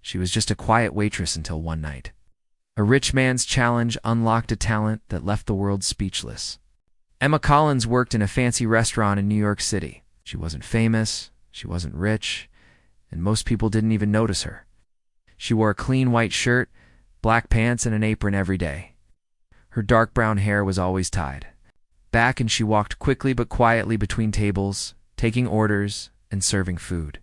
She was just a quiet waitress until one night. A rich man's challenge unlocked a talent that left the world speechless. Emma Collins worked in a fancy restaurant in New York City. She wasn't famous, she wasn't rich, and most people didn't even notice her. She wore a clean white shirt, black pants, and an apron every day. Her dark brown hair was always tied back, and she walked quickly but quietly between tables, taking orders and serving food.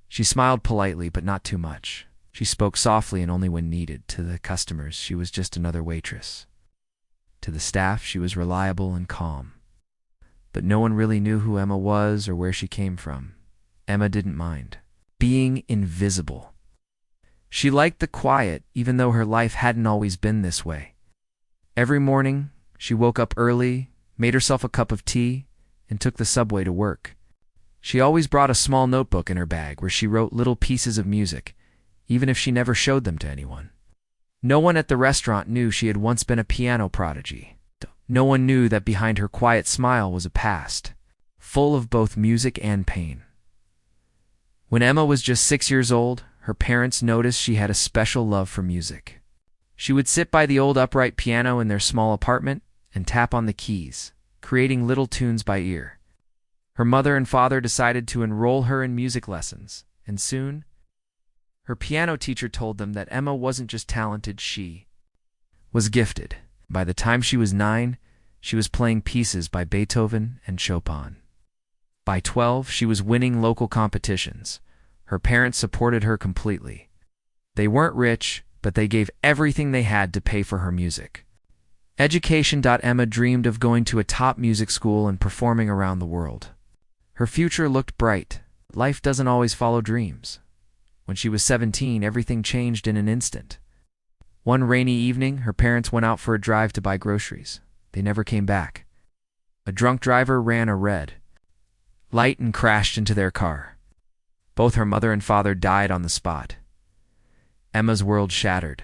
She smiled politely, but not too much. She spoke softly and only when needed. To the customers, she was just another waitress. To the staff, she was reliable and calm. But no one really knew who Emma was or where she came from. Emma didn't mind being invisible. She liked the quiet, even though her life hadn't always been this way. Every morning, she woke up early, made herself a cup of tea, and took the subway to work. She always brought a small notebook in her bag where she wrote little pieces of music, even if she never showed them to anyone. No one at the restaurant knew she had once been a piano prodigy. No one knew that behind her quiet smile was a past, full of both music and pain. When Emma was just 6 years old, her parents noticed she had a special love for music. She would sit by the old upright piano in their small apartment and tap on the keys, creating little tunes by ear. Her mother and father decided to enroll her in music lessons, and soon, her piano teacher told them that Emma wasn't just talented, she was gifted. By the time she was 9, she was playing pieces by Beethoven and Chopin. By 12, she was winning local competitions. Her parents supported her completely. They weren't rich, but they gave everything they had to pay for her music. Emma dreamed of going to a top music school and performing around the world. Her future looked bright. Life doesn't always follow dreams. When she was 17, everything changed in an instant. One rainy evening, her parents went out for a drive to buy groceries. They never came back. A drunk driver ran a red light and crashed into their car. Both her mother and father died on the spot. Emma's world shattered.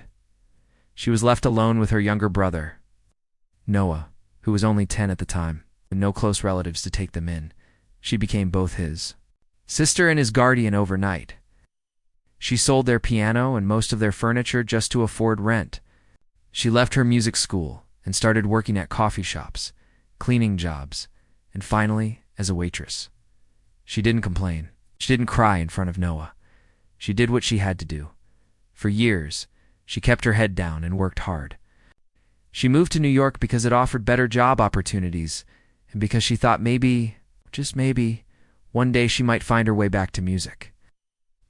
She was left alone with her younger brother, Noah, who was only 10 at the time, and no close relatives to take them in. She became both his sister and his guardian overnight. She sold their piano and most of their furniture just to afford rent. She left her music school and started working at coffee shops, cleaning jobs, and finally as a waitress. She didn't complain. She didn't cry in front of Noah. She did what she had to do. For years, she kept her head down and worked hard. She moved to New York because it offered better job opportunities and because she thought maybe, just maybe, one day she might find her way back to music.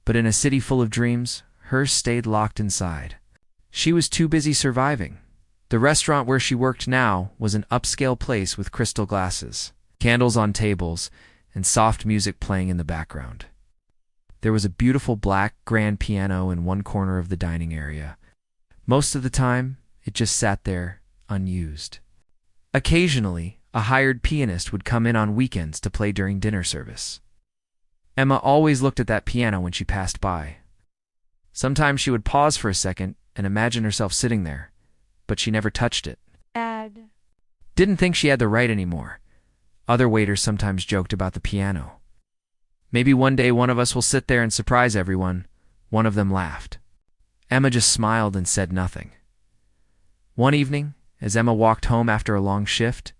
But in a city full of dreams, hers stayed locked inside. She was too busy surviving. The restaurant where she worked now was an upscale place with crystal glasses, candles on tables, and soft music playing in the background. There was a beautiful black grand piano in one corner of the dining area. Most of the time, it just sat there, unused. Occasionally, a hired pianist would come in on weekends to play during dinner service. Emma always looked at that piano when she passed by. Sometimes she would pause for a second and imagine herself sitting there, but she never touched it. Didn't think she had the right anymore. Other waiters sometimes joked about the piano. Maybe one day one of us will sit there and surprise everyone. One of them laughed. Emma just smiled and said nothing. One evening, as Emma walked home after a long shift,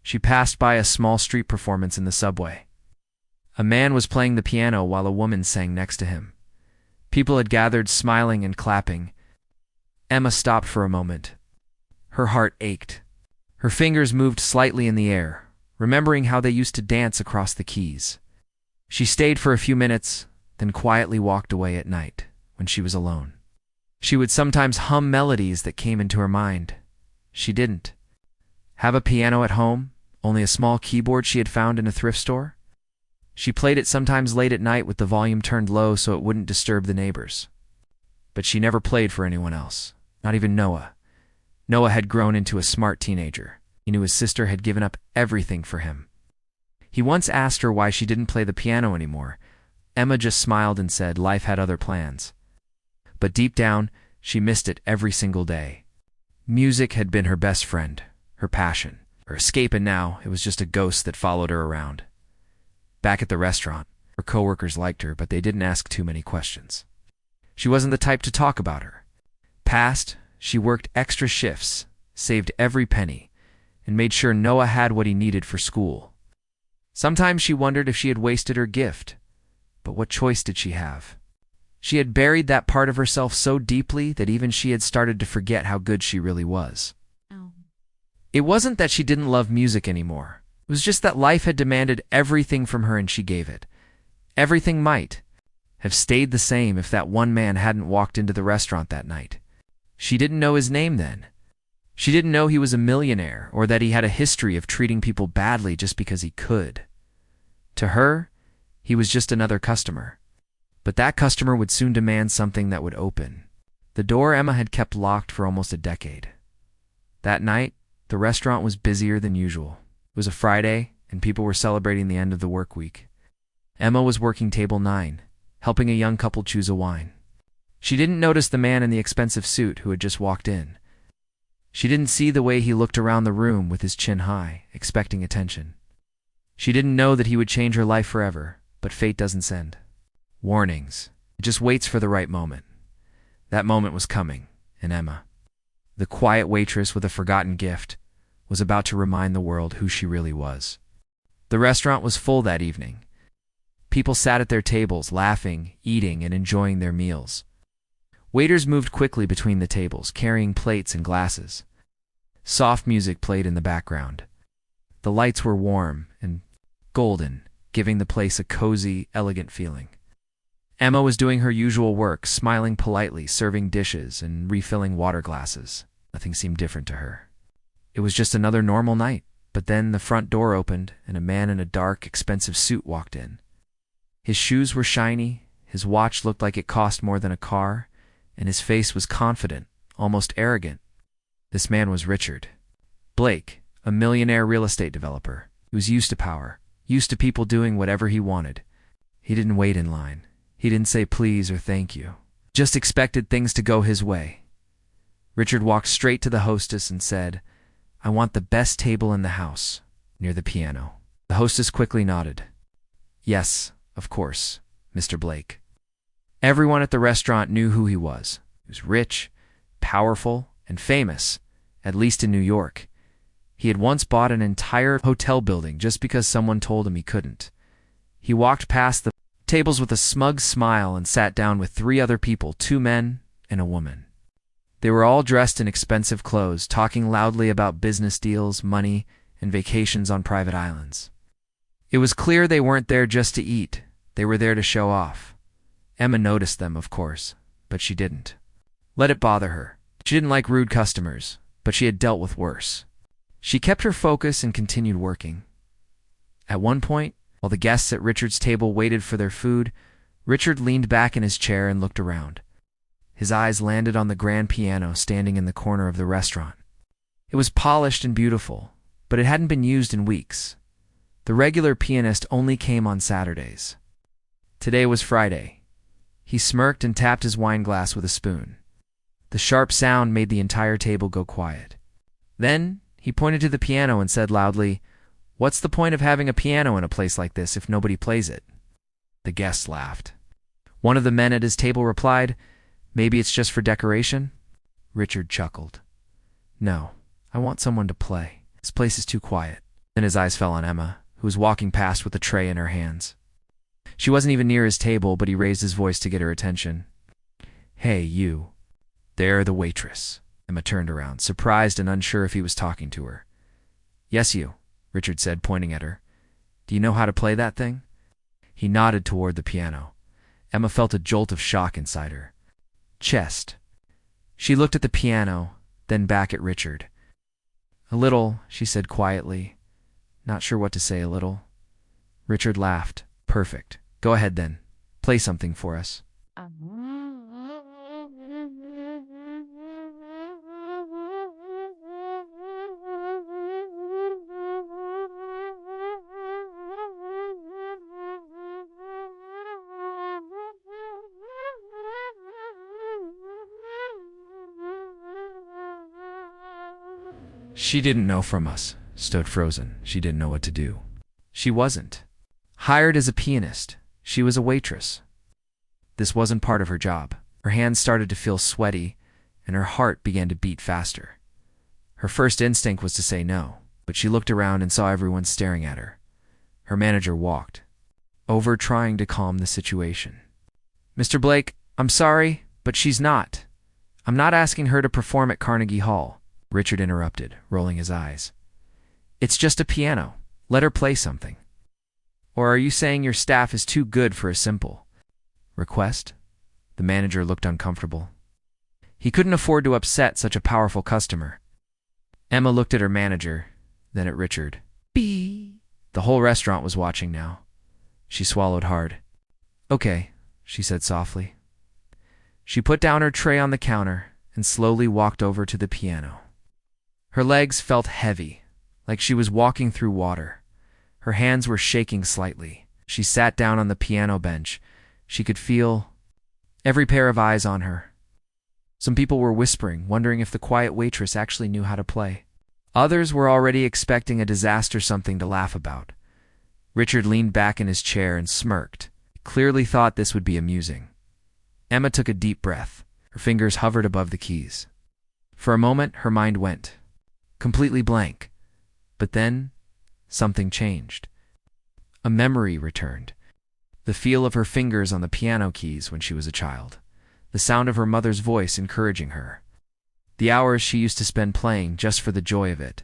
she passed by a small street performance in the subway. A man was playing the piano while a woman sang next to him. People had gathered, smiling and clapping. Emma stopped for a moment. Her heart ached. Her fingers moved slightly in the air, remembering how they used to dance across the keys. She stayed for a few minutes, then quietly walked away at night, when she was alone. She would sometimes hum melodies that came into her mind. She didn't have a piano at home, only a small keyboard she had found in a thrift store. She played it sometimes late at night with the volume turned low so it wouldn't disturb the neighbors. But she never played for anyone else, not even Noah. Noah had grown into a smart teenager. He knew his sister had given up everything for him. He once asked her why she didn't play the piano anymore. Emma just smiled and said life had other plans. But deep down, she missed it every single day. Music had been her best friend, her passion, her escape, and now it was just a ghost that followed her around. Back at the restaurant, her coworkers liked her, but they didn't ask too many questions. She wasn't the type to talk about her past. She worked extra shifts, saved every penny, and made sure Noah had what he needed for school. Sometimes she wondered if she had wasted her gift, but what choice did she have? She had buried that part of herself so deeply that even she had started to forget how good she really was. Oh. It wasn't that she didn't love music anymore. It was just that life had demanded everything from her and she gave it. Everything might have stayed the same if that one man hadn't walked into the restaurant that night. She didn't know his name then. She didn't know he was a millionaire or that he had a history of treating people badly just because he could. To her, he was just another customer. But that customer would soon demand something that would open the door Emma had kept locked for almost a decade. That night, the restaurant was busier than usual. It was a Friday, and people were celebrating the end of the work week. Emma was working table 9, helping a young couple choose a wine. She didn't notice the man in the expensive suit who had just walked in. She didn't see the way he looked around the room with his chin high, expecting attention. She didn't know that he would change her life forever, but fate doesn't send warnings. It just waits for the right moment. That moment was coming, and Emma, the quiet waitress with a forgotten gift, was about to remind the world who she really was. The restaurant was full that evening. People sat at their tables, laughing, eating, and enjoying their meals. Waiters moved quickly between the tables, carrying plates and glasses. Soft music played in the background. The lights were warm and golden, giving the place a cozy, elegant feeling. Emma was doing her usual work, smiling politely, serving dishes, and refilling water glasses. Nothing seemed different to her. It was just another normal night, but then the front door opened, and a man in a dark, expensive suit walked in. His shoes were shiny, his watch looked like it cost more than a car, and his face was confident, almost arrogant. This man was Richard Blake, a millionaire real estate developer. He was used to power, used to people doing whatever he wanted. He didn't wait in line. He didn't say please or thank you. Just expected things to go his way. Richard walked straight to the hostess and said, "I want the best table in the house, near the piano." The hostess quickly nodded. "Yes, of course, Mr. Blake." Everyone at the restaurant knew who he was. He was rich, powerful, and famous, at least in New York. He had once bought an entire hotel building just because someone told him he couldn't. He walked past the tables with a smug smile and sat down with 3 other people, 2 men and a woman. They were all dressed in expensive clothes, talking loudly about business deals, money, and vacations on private islands. It was clear they weren't there just to eat. They were there to show off. Emma noticed them, of course, but she didn't let it bother her. She didn't like rude customers, but she had dealt with worse. She kept her focus and continued working. At one point, while the guests at Richard's table waited for their food, Richard leaned back in his chair and looked around. His eyes landed on the grand piano standing in the corner of the restaurant. It was polished and beautiful, but it hadn't been used in weeks. The regular pianist only came on Saturdays. Today was Friday. He smirked and tapped his wine glass with a spoon. The sharp sound made the entire table go quiet. Then he pointed to the piano and said loudly, "What's the point of having a piano in a place like this if nobody plays it?" The guests laughed. One of the men at his table replied, "Maybe it's just for decoration?" Richard chuckled. "No, I want someone to play. This place is too quiet." Then his eyes fell on Emma, who was walking past with a tray in her hands. She wasn't even near his table, but he raised his voice to get her attention. "Hey, you. There, the waitress." Emma turned around, surprised and unsure if he was talking to her. "Yes, you," Richard said, pointing at her. "Do you know how to play that thing?" He nodded toward the piano. Emma felt a jolt of shock inside her chest. She looked at the piano, then back at Richard. "A little," she said quietly. "Not sure what to say, a little." Richard laughed. "Perfect. Go ahead then. Play something for us." She didn't know from us, stood frozen. She didn't know what to do. She wasn't hired as a pianist. She was a waitress. This wasn't part of her job. Her hands started to feel sweaty, and her heart began to beat faster. Her first instinct was to say no, but she looked around and saw everyone staring at her. Her manager walked over, trying to calm the situation. "Mr. Blake, I'm sorry, but she's not. I'm not asking her to perform at Carnegie Hall," Richard interrupted, rolling his eyes. "It's just a piano. Let her play something." "Or are you saying your staff is too good for a simple request?" The manager looked uncomfortable. He couldn't afford to upset such a powerful customer. Emma looked at her manager, then at Richard. "B." The whole restaurant was watching now. She swallowed hard. "Okay," she said softly. She put down her tray on the counter and slowly walked over to the piano. Her legs felt heavy, like she was walking through water. Her hands were shaking slightly. She sat down on the piano bench. She could feel every pair of eyes on her. Some people were whispering, wondering if the quiet waitress actually knew how to play. Others were already expecting a disaster, something to laugh about. Richard leaned back in his chair and smirked. He clearly thought this would be amusing. Emma took a deep breath. Her fingers hovered above the keys. For a moment, her mind went completely blank. But then, something changed. A memory returned. The feel of her fingers on the piano keys when she was a child. The sound of her mother's voice encouraging her. The hours she used to spend playing just for the joy of it.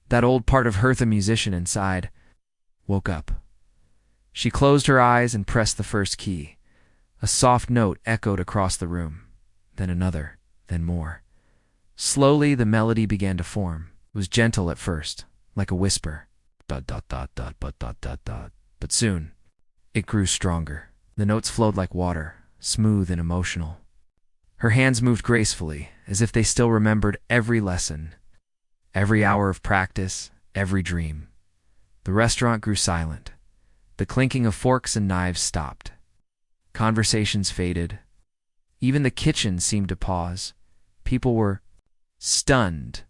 That old part of her, the musician inside, woke up. She closed her eyes and pressed the first key. A soft note echoed across the room. Then another, then more. Slowly, the melody began to form. It was gentle at first, like a whisper. Dot, dot, dot, dot, but dot, dot, dot. But soon, it grew stronger. The notes flowed like water, smooth and emotional. Her hands moved gracefully, as if they still remembered every lesson, every hour of practice, every dream. The restaurant grew silent. The clinking of forks and knives stopped. Conversations faded. Even the kitchen seemed to pause. People were stunned.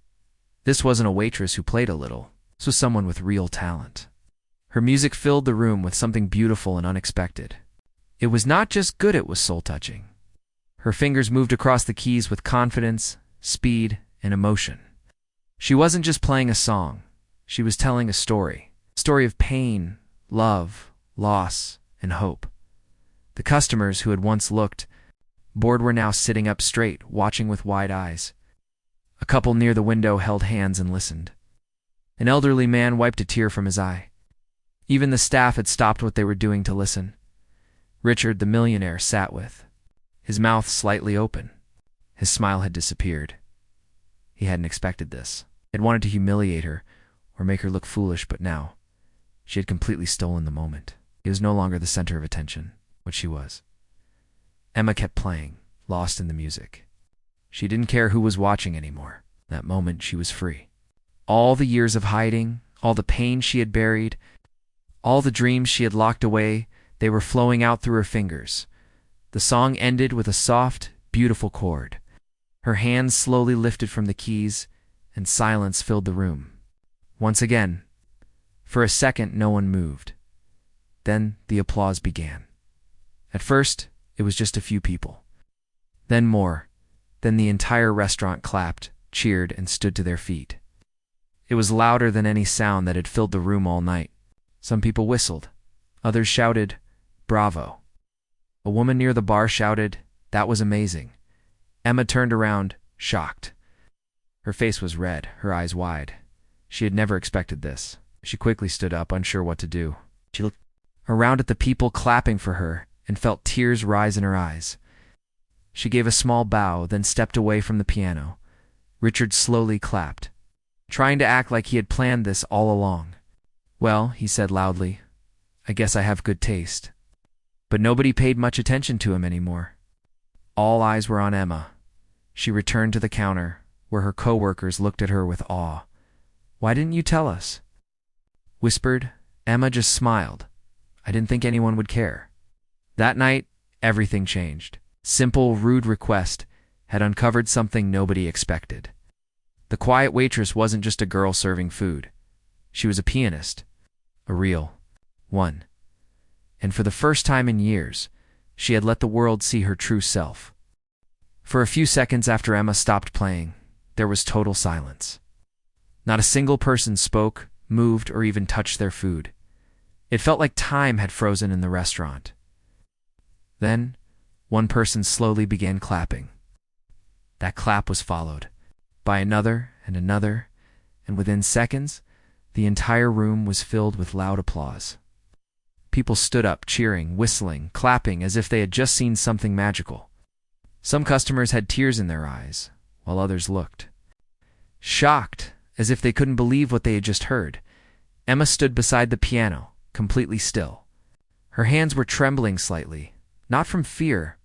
This wasn't a waitress who played a little. This was someone with real talent. Her music filled the room with something beautiful and unexpected. It was not just good, it was soul-touching. Her fingers moved across the keys with confidence, speed, and emotion. She wasn't just playing a song. She was telling a story. A story of pain, love, loss, and hope. The customers who had once looked bored were now sitting up straight, watching with wide eyes. A couple near the window held hands and listened. An elderly man wiped a tear from his eye. Even the staff had stopped what they were doing to listen. Richard, the millionaire, sat with his mouth slightly open. His smile had disappeared. He hadn't expected this. He had wanted to humiliate her or make her look foolish, but now she had completely stolen the moment. He was no longer the center of attention, what she was. Emma kept playing, lost in the music. She didn't care who was watching anymore. That moment, she was free. All the years of hiding, all the pain she had buried, all the dreams she had locked away, they were flowing out through her fingers. The song ended with a soft, beautiful chord. Her hands slowly lifted from the keys, and silence filled the room. Once again, for a second, no one moved. Then the applause began. At first, it was just a few people. Then more. Then the entire restaurant clapped, cheered, and stood to their feet. It was louder than any sound that had filled the room all night. Some people whistled. Others shouted, "Bravo." A woman near the bar shouted, "That was amazing." Emma turned around, shocked. Her face was red, her eyes wide. She had never expected this. She quickly stood up, unsure what to do. She looked around at the people clapping for her and felt tears rise in her eyes. She gave a small bow, then stepped away from the piano. Richard slowly clapped, trying to act like he had planned this all along. "Well," he said loudly, "I guess I have good taste." But nobody paid much attention to him anymore. All eyes were on Emma. She returned to the counter, where her co-workers looked at her with awe. "Why didn't you tell us?" Whispered. Emma just smiled. "I didn't think anyone would care." That night, everything changed. Simple, rude request had uncovered something nobody expected. The quiet waitress wasn't just a girl serving food. She was a pianist. A real one. And for the first time in years, she had let the world see her true self. For a few seconds after Emma stopped playing, there was total silence. Not a single person spoke, moved, or even touched their food. It felt like time had frozen in the restaurant. Then, one person slowly began clapping. That clap was followed by another, and within seconds, the entire room was filled with loud applause. People stood up, cheering, whistling, clapping as if they had just seen something magical. Some customers had tears in their eyes, while others looked shocked, as if they couldn't believe what they had just heard. Emma stood beside the piano, completely still. Her hands were trembling slightly, not from fear,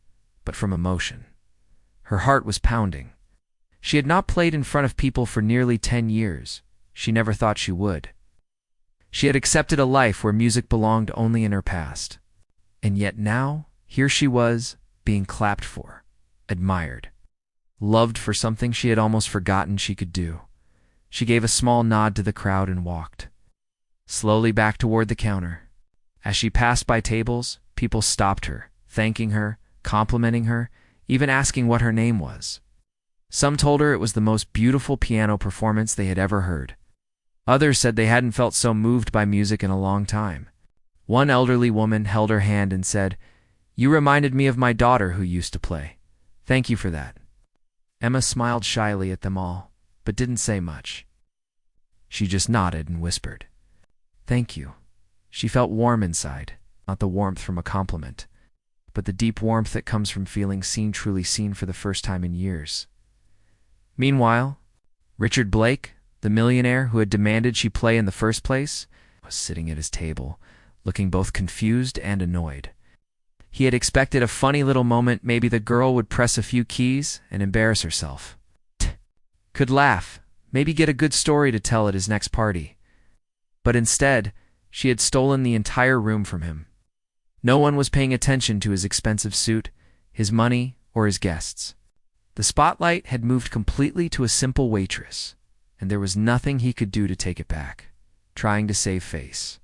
but from emotion. Her heart was pounding. She had not played in front of people for nearly 10 years. She never thought she would. She had accepted a life where music belonged only in her past. And yet now, here she was, being clapped for, admired, loved for something she had almost forgotten she could do. She gave a small nod to the crowd and walked slowly back toward the counter. As she passed by tables, people stopped her, thanking her, complimenting her, even asking what her name was. Some told her it was the most beautiful piano performance they had ever heard. Others said they hadn't felt so moved by music in a long time. One elderly woman held her hand and said, "You reminded me of my daughter who used to play. Thank you for that." Emma smiled shyly at them all, but didn't say much. She just nodded and whispered, "Thank you." She felt warm inside, not the warmth from a compliment, but the deep warmth that comes from feeling seen, truly seen for the first time in years. Meanwhile, Richard Blake, the millionaire who had demanded she play in the first place, was sitting at his table, looking both confused and annoyed. He had expected a funny little moment, maybe the girl would press a few keys and embarrass herself. Could laugh, maybe get a good story to tell at his next party. But instead, she had stolen the entire room from him. No one was paying attention to his expensive suit, his money, or his guests. The spotlight had moved completely to a simple waitress, and there was nothing he could do to take it back, trying to save face.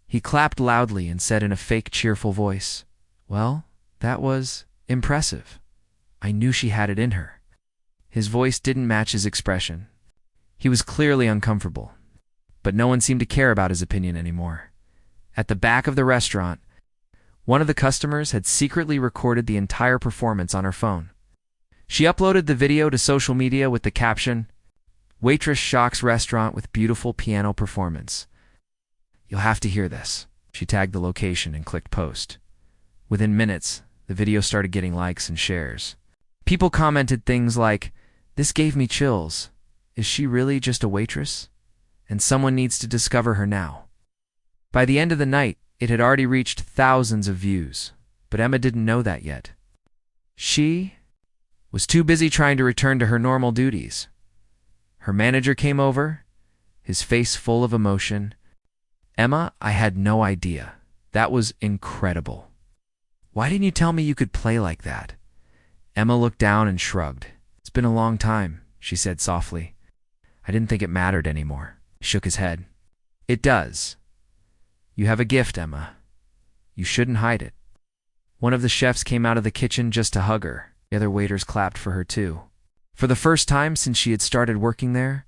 He clapped loudly and said in a fake cheerful voice, "Well, that was impressive. I knew she had it in her." His voice didn't match his expression. He was clearly uncomfortable, but no one seemed to care about his opinion anymore. At the back of the restaurant, one of the customers had secretly recorded the entire performance on her phone. She uploaded the video to social media with the caption, "Waitress shocks restaurant with beautiful piano performance. You'll have to hear this." She tagged the location and clicked post. Within minutes, the video started getting likes and shares. People commented things like, "This gave me chills. Is she really just a waitress? And someone needs to discover her now." By the end of the night, it had already reached thousands of views, but Emma didn't know that yet. She was too busy trying to return to her normal duties. Her manager came over, his face full of emotion. "Emma, I had no idea. That was incredible. Why didn't you tell me you could play like that?" Emma looked down and shrugged. "It's been a long time," she said softly. "I didn't think it mattered anymore." He shook his head. "It does. You have a gift, Emma. You shouldn't hide it." One of the chefs came out of the kitchen just to hug her. The other waiters clapped for her too. For the first time since she had started working there,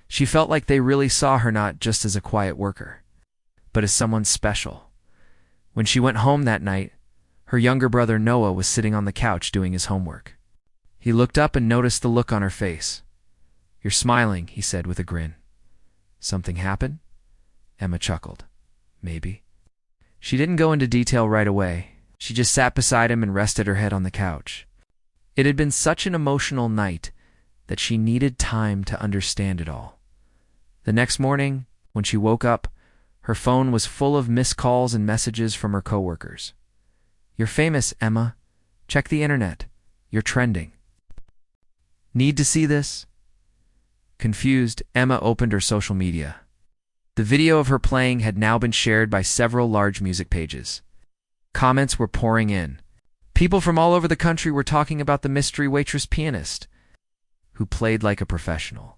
she felt like they really saw her not just as a quiet worker, but as someone special. When she went home that night, her younger brother Noah was sitting on the couch doing his homework. He looked up and noticed the look on her face. "You're smiling," he said with a grin. "Something happened?" Emma chuckled. "Maybe." She didn't go into detail right away. She just sat beside him and rested her head on the couch. It had been such an emotional night that she needed time to understand it all. The next morning, when she woke up, her phone was full of missed calls and messages from her coworkers. "You're famous, Emma. Check the internet. You're trending. Need to see this?" Confused, Emma opened her social media. The video of her playing had now been shared by several large music pages. Comments were pouring in. People from all over the country were talking about the mystery waitress pianist, who played like a professional.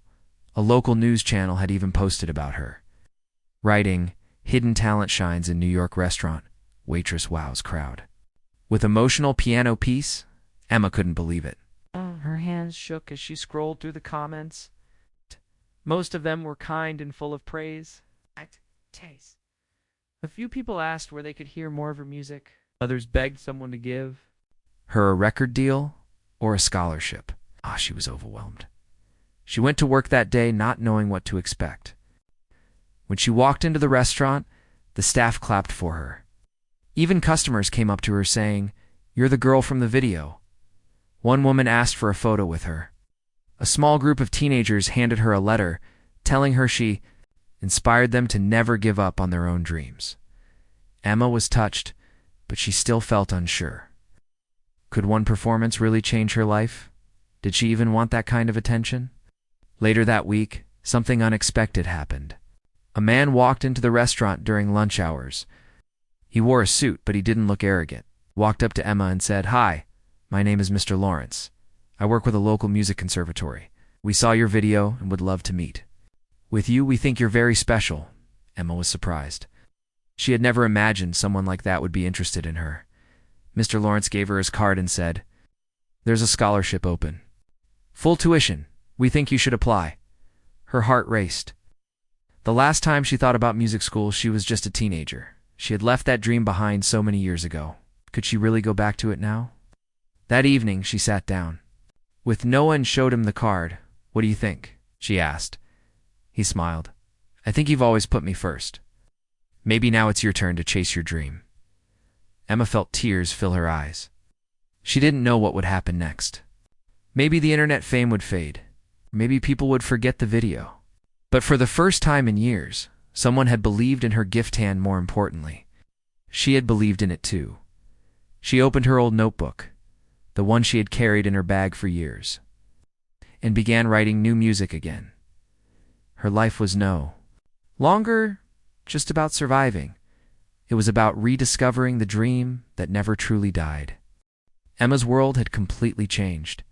A local news channel had even posted about her, writing, "Hidden talent shines in New York restaurant. Waitress wows crowd." With emotional piano piece, Emma couldn't believe it. hands shook as she scrolled through the comments. Most of them were kind and full of praise. Taste. A few people asked where they could hear more of her music. Others begged someone to give her a record deal or a scholarship. She was overwhelmed. She went to work that day not knowing what to expect. When she walked into the restaurant, the staff clapped for her. Even customers came up to her saying, "You're the girl from the video." One woman asked for a photo with her. A small group of teenagers handed her a letter telling her she inspired them to never give up on their own dreams. Emma was touched, but she still felt unsure. Could one performance really change her life? Did she even want that kind of attention? Later that week, something unexpected happened. A man walked into the restaurant during lunch hours. He wore a suit, but he didn't look arrogant. Walked up to Emma and said, "Hi, my name is Mr. Lawrence. I work with a local music conservatory. We saw your video and would love to meet with you. We think you're very special." Emma was surprised. She had never imagined someone like that would be interested in her. Mr. Lawrence gave her his card and said, "There's a scholarship open. Full tuition. We think you should apply." Her heart raced. The last time she thought about music school, she was just a teenager. She had left that dream behind so many years ago. Could she really go back to it now? That evening, she sat down with Noah and showed him the card. "What do you think?" she asked. He smiled. "I think you've always put me first. Maybe now it's your turn to chase your dream." Emma felt tears fill her eyes. She didn't know what would happen next. Maybe the internet fame would fade. Maybe people would forget the video. But for the first time in years, someone had believed in her gift hand more importantly. She had believed in it too. She opened her old notebook, the one she had carried in her bag for years, and began writing new music again. Her life was no longer just about surviving. It was about rediscovering the dream that never truly died. Emma's world had completely changed.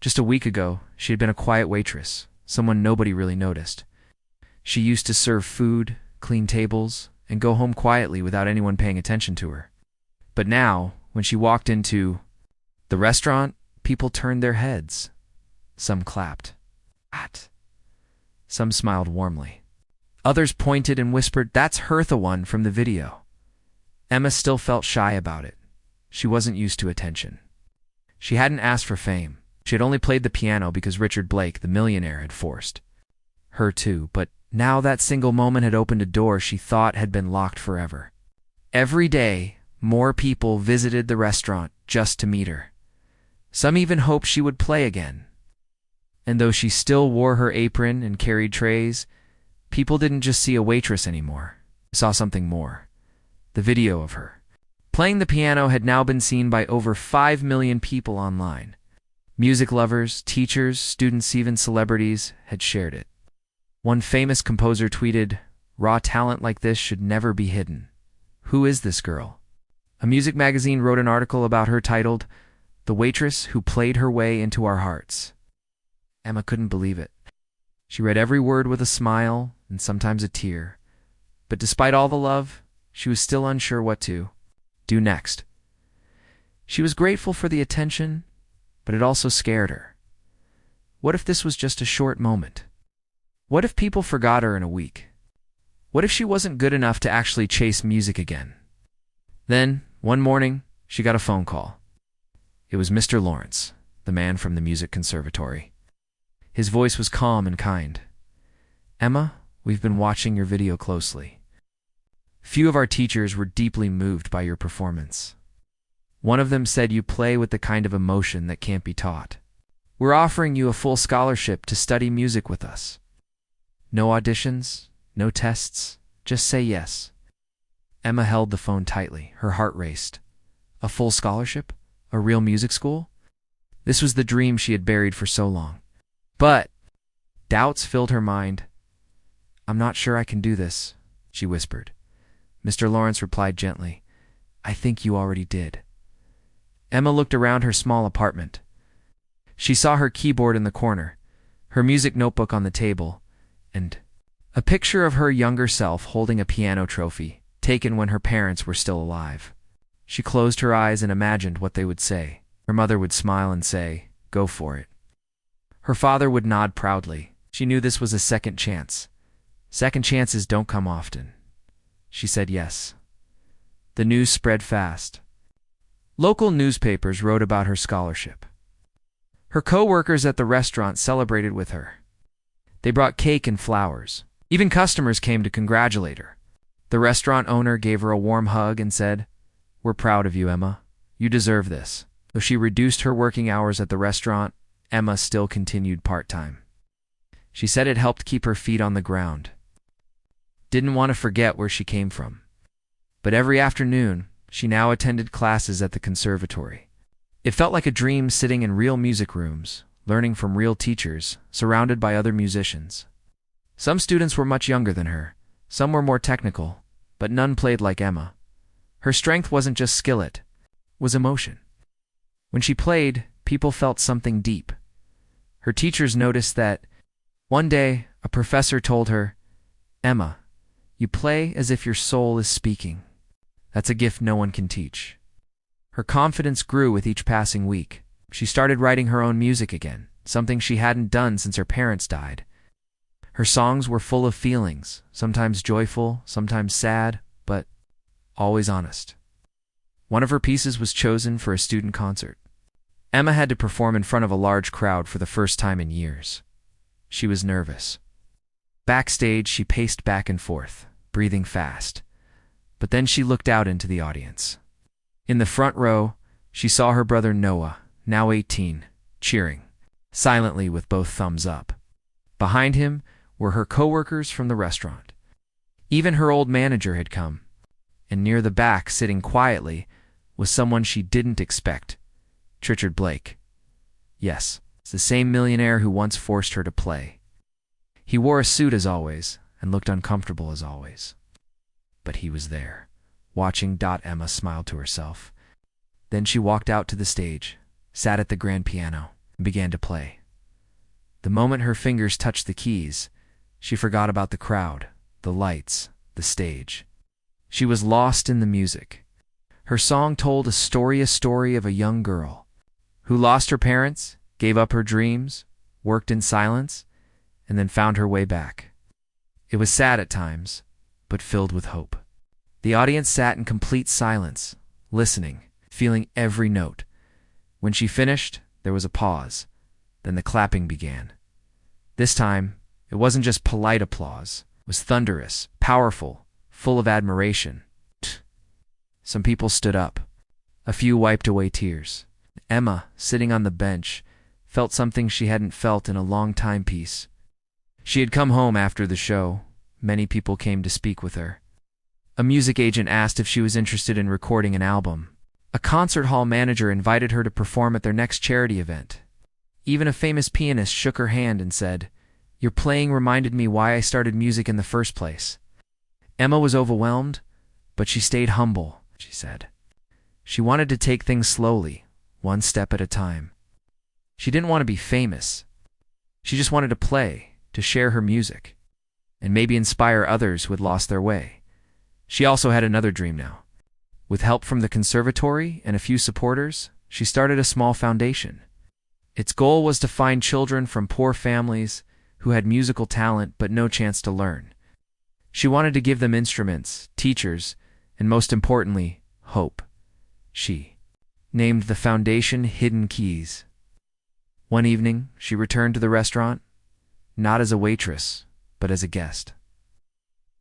Just a week ago, she had been a quiet waitress, someone nobody really noticed. She used to serve food, clean tables, and go home quietly without anyone paying attention to her. But now, when she walked into the restaurant, people turned their heads. Some clapped. Some smiled warmly. Others pointed and whispered, "That's Hertha one from the video." Emma still felt shy about it. She wasn't used to attention. She hadn't asked for fame. She had only played the piano because Richard Blake, the millionaire, had forced her to, but now that single moment had opened a door she thought had been locked forever. Every day, more people visited the restaurant just to meet her. Some even hoped she would play again. And though she still wore her apron and carried trays, people didn't just see a waitress anymore. They saw something more. The video of her playing the piano had now been seen by over 5 million people online. Music lovers, teachers, students, even celebrities had shared it. One famous composer tweeted, "Raw talent like this should never be hidden. Who is this girl?" A music magazine wrote an article about her titled, "The Waitress Who Played Her Way into Our Hearts." Emma couldn't believe it. She read every word with a smile and sometimes a tear. But despite all the love, she was still unsure what to do next. She was grateful for the attention, but it also scared her. What if this was just a short moment? What if people forgot her in a week? What if she wasn't good enough to actually chase music again? Then, one morning, she got a phone call. It was Mr. Lawrence, the man from the music conservatory. His voice was calm and kind. "Emma, we've been watching your video closely. Few of our teachers were deeply moved by your performance. One of them said you play with the kind of emotion that can't be taught. We're offering you a full scholarship to study music with us. No auditions, no tests, just say yes." Emma held the phone tightly. Her heart raced. A full scholarship? A real music school? This was the dream she had buried for so long. But doubts filled her mind. "I'm not sure I can do this," she whispered. Mr. Lawrence replied gently, "I think you already did." Emma looked around her small apartment. She saw her keyboard in the corner, her music notebook on the table, and a picture of her younger self holding a piano trophy, taken when her parents were still alive. She closed her eyes and imagined what they would say. Her mother would smile and say, "Go for it. Her father would nod proudly. She knew this was a second chance. Second chances don't come often. She said yes. The news spread fast. Local newspapers wrote about her scholarship. Her co-workers at the restaurant celebrated with her. They brought cake and flowers. Even customers came to congratulate her. The restaurant owner gave her a warm hug and said, "We're proud of you, Emma. You deserve this." Though she reduced her working hours at the restaurant, Emma still continued part-time. She said it helped keep her feet on the ground. Didn't want to forget where she came from. But every afternoon, she now attended classes at the conservatory. It felt like a dream sitting in real music rooms, learning from real teachers, surrounded by other musicians. Some students were much younger than her, some were more technical, but none played like Emma. Her strength wasn't just skill, it was emotion. When she played, people felt something deep. Her teachers noticed that. One day, a professor told her, "Emma, you play as if your soul is speaking. That's a gift no one can teach." Her confidence grew with each passing week. She started writing her own music again, something she hadn't done since her parents died. Her songs were full of feelings, sometimes joyful, sometimes sad, but always honest. One of her pieces was chosen for a student concert. Emma had to perform in front of a large crowd for the first time in years. She was nervous. Backstage, she paced back and forth, breathing fast. But then she looked out into the audience. In the front row, she saw her brother Noah, now 18, cheering, silently with both thumbs up. Behind him were her co-workers from the restaurant. Even her old manager had come. And near the back, sitting quietly, was someone she didn't expect, Richard Blake. Yes, it's the same millionaire who once forced her to play. He wore a suit as always, and looked uncomfortable as always. But he was there, watching. Emma smiled to herself. Then she walked out to the stage, sat at the grand piano, and began to play. The moment her fingers touched the keys, she forgot about the crowd, the lights, the stage. She was lost in the music. Her song told a story of a young girl who lost her parents, gave up her dreams, worked in silence, and then found her way back. It was sad at times, but filled with hope. The audience sat in complete silence, listening, feeling every note. When she finished, there was a pause. Then the clapping began. This time, it wasn't just polite applause. It was thunderous, powerful, full of admiration. Some people stood up. A few wiped away tears. Emma, sitting on the bench, felt something she hadn't felt in a long time. Peace. She had come home after the show. Many people came to speak with her. A music agent asked if she was interested in recording an album. A concert hall manager invited her to perform at their next charity event. Even a famous pianist shook her hand and said, "Your playing reminded me why I started music in the first place." Emma was overwhelmed, but she stayed humble, she said. She wanted to take things slowly, one step at a time. She didn't want to be famous. She just wanted to play, to share her music, and maybe inspire others who had lost their way. She also had another dream now. With help from the conservatory and a few supporters, she started a small foundation. Its goal was to find children from poor families who had musical talent but no chance to learn. She wanted to give them instruments, teachers, and most importantly, hope. She named the foundation Hidden Keys. One evening, she returned to the restaurant, not as a waitress, but as a guest.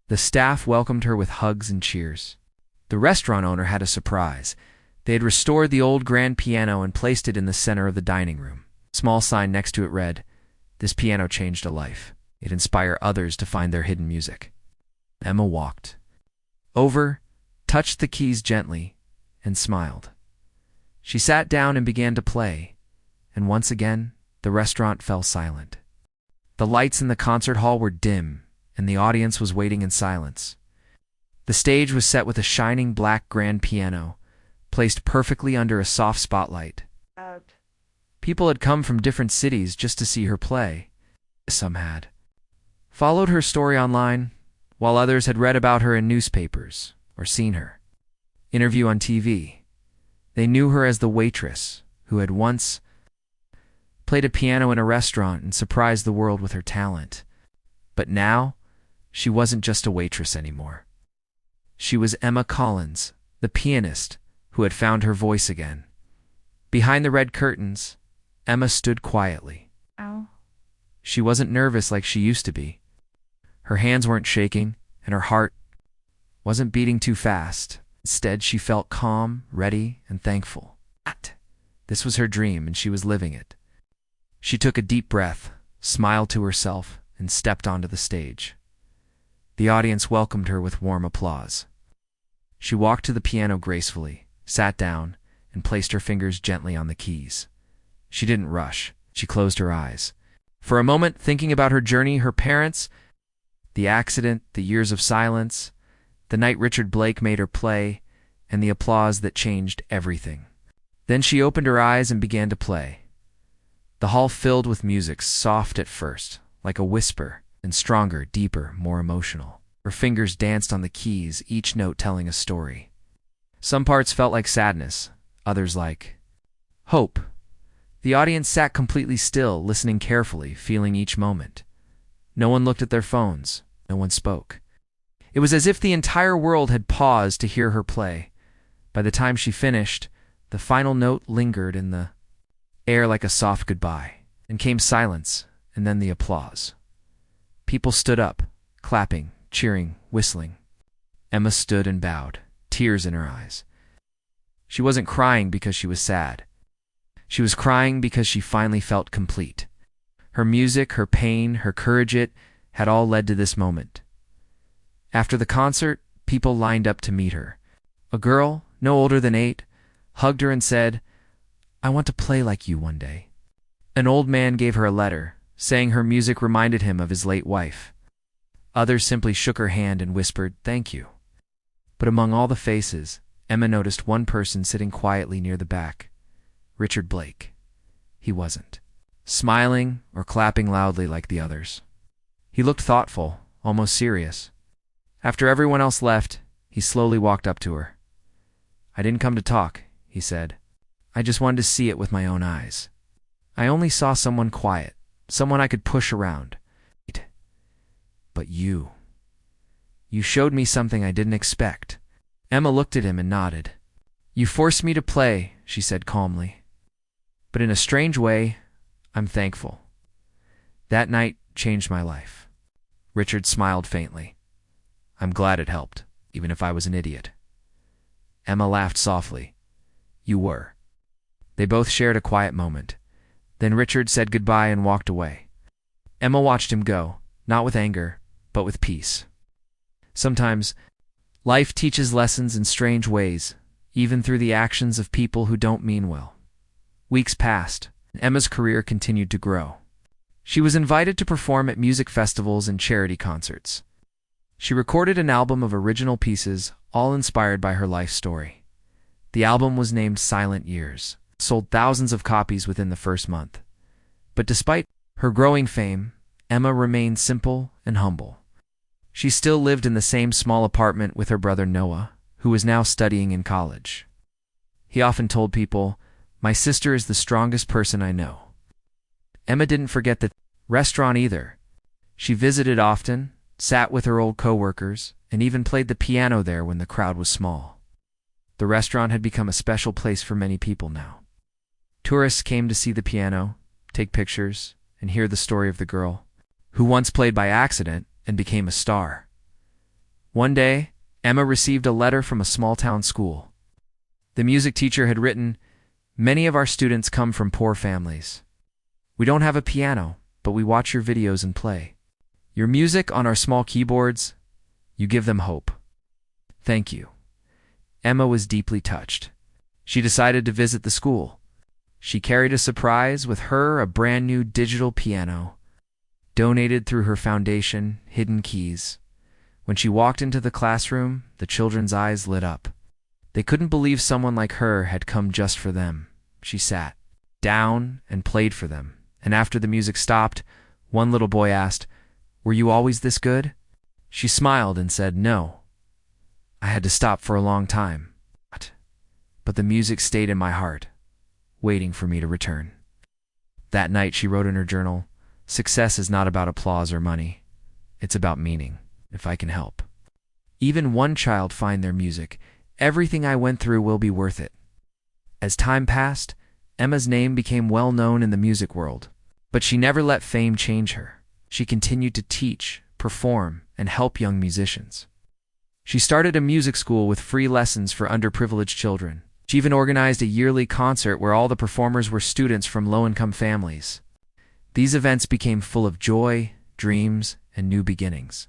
The staff welcomed her with hugs and cheers. The restaurant owner had a surprise. They had restored the old grand piano and placed it in the center of the dining room. A small sign next to it read, "This piano changed a life. It inspired others to find their hidden music." Emma walked over, touched the keys gently, and smiled. She sat down and began to play, and once again, the restaurant fell silent. The lights in the concert hall were dim, and the audience was waiting in silence. The stage was set with a shining black grand piano, placed perfectly under a soft spotlight. People had come from different cities just to see her play. Some had followed her story online, while others had read about her in newspapers or seen her interview on TV. They knew her as the waitress who had once played a piano in a restaurant, and surprised the world with her talent. But now, she wasn't just a waitress anymore. She was Emma Collins, the pianist, who had found her voice again. Behind the red curtains, Emma stood quietly. Ow. She wasn't nervous like she used to be. Her hands weren't shaking, and her heart wasn't beating too fast. Instead, she felt calm, ready, and thankful. This was her dream, and she was living it. She took a deep breath, smiled to herself, and stepped onto the stage. The audience welcomed her with warm applause. She walked to the piano gracefully, sat down, and placed her fingers gently on the keys. She didn't rush. She closed her eyes. For a moment, thinking about her journey, her parents, the accident, the years of silence, the night Richard Blake made her play, and the applause that changed everything. Then she opened her eyes and began to play. The hall filled with music, soft at first, like a whisper, and stronger, deeper, more emotional. Her fingers danced on the keys, each note telling a story. Some parts felt like sadness, others like hope. The audience sat completely still, listening carefully, feeling each moment. No one looked at their phones. No one spoke. It was as if the entire world had paused to hear her play. By the time she finished, the final note lingered in the air like a soft goodbye. Then came silence, and then the applause. People stood up, clapping, cheering, whistling. Emma stood and bowed, tears in her eyes. She wasn't crying because she was sad. She was crying because she finally felt complete. Her music, her pain, her courage, it had all led to this moment. After the concert, people lined up to meet her. A girl, no older than 8, hugged her and said, "I want to play like you one day." An old man gave her a letter, saying her music reminded him of his late wife. Others simply shook her hand and whispered, "Thank you." But among all the faces, Emma noticed one person sitting quietly near the back. Richard Blake. He wasn't smiling or clapping loudly like the others. He looked thoughtful, almost serious. After everyone else left, he slowly walked up to her. "I didn't come to talk," he said. "I just wanted to see it with my own eyes. I only saw someone quiet, someone I could push around. But you showed me something I didn't expect." Emma looked at him and nodded. "You forced me to play," she said calmly. "But in a strange way, I'm thankful. That night changed my life." Richard smiled faintly. "I'm glad it helped, even if I was an idiot." Emma laughed softly. "You were." They both shared a quiet moment. Then Richard said goodbye and walked away. Emma watched him go, not with anger, but with peace. Sometimes, life teaches lessons in strange ways, even through the actions of people who don't mean well. Weeks passed, and Emma's career continued to grow. She was invited to perform at music festivals and charity concerts. She recorded an album of original pieces, all inspired by her life story. The album was named Silent Years, sold thousands of copies within the first month. But despite her growing fame, Emma remained simple and humble. She still lived in the same small apartment with her brother Noah, who was now studying in college. He often told people, "My sister is the strongest person I know." Emma didn't forget the restaurant either. She visited often, sat with her old co-workers, and even played the piano there when the crowd was small. The restaurant had become a special place for many people now. Tourists came to see the piano, take pictures, and hear the story of the girl, who once played by accident and became a star. One day, Emma received a letter from a small-town school. The music teacher had written, "Many of our students come from poor families. We don't have a piano, but we watch your videos and play. Your music on our small keyboards, you give them hope. Thank you." Emma was deeply touched. She decided to visit the school. She carried a surprise with her, a brand new digital piano, donated through her foundation, Hidden Keys. When she walked into the classroom, the children's eyes lit up. They couldn't believe someone like her had come just for them. She sat down and played for them. And after the music stopped, one little boy asked, "Were you always this good?" She smiled and said, "No. I had to stop for a long time. But the music stayed in my heart, waiting for me to return." That night, she wrote in her journal, "Success is not about applause or money. It's about meaning, if I can help. Even one child find their music. Everything I went through will be worth it." As time passed, Emma's name became well known in the music world. But she never let fame change her. She continued to teach, perform, and help young musicians. She started a music school with free lessons for underprivileged children. She even organized a yearly concert where all the performers were students from low-income families. These events became full of joy, dreams, and new beginnings.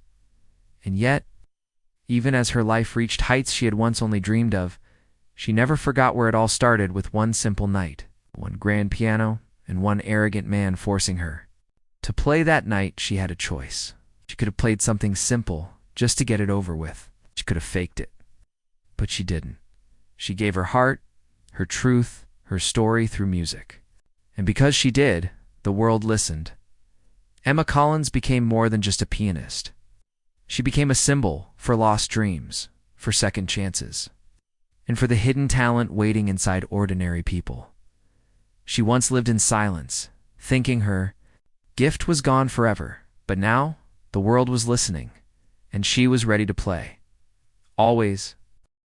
And yet, even as her life reached heights she had once only dreamed of, she never forgot where it all started with one simple night, one grand piano, and one arrogant man forcing her. To play that night, she had a choice. She could have played something simple, just to get it over with. She could have faked it. But she didn't. She gave her heart, her truth, her story through music. And because she did, the world listened. Emma Collins became more than just a pianist. She became a symbol for lost dreams, for second chances, and for the hidden talent waiting inside ordinary people. She once lived in silence, thinking her gift was gone forever, but now the world was listening, and she was ready to play. Always,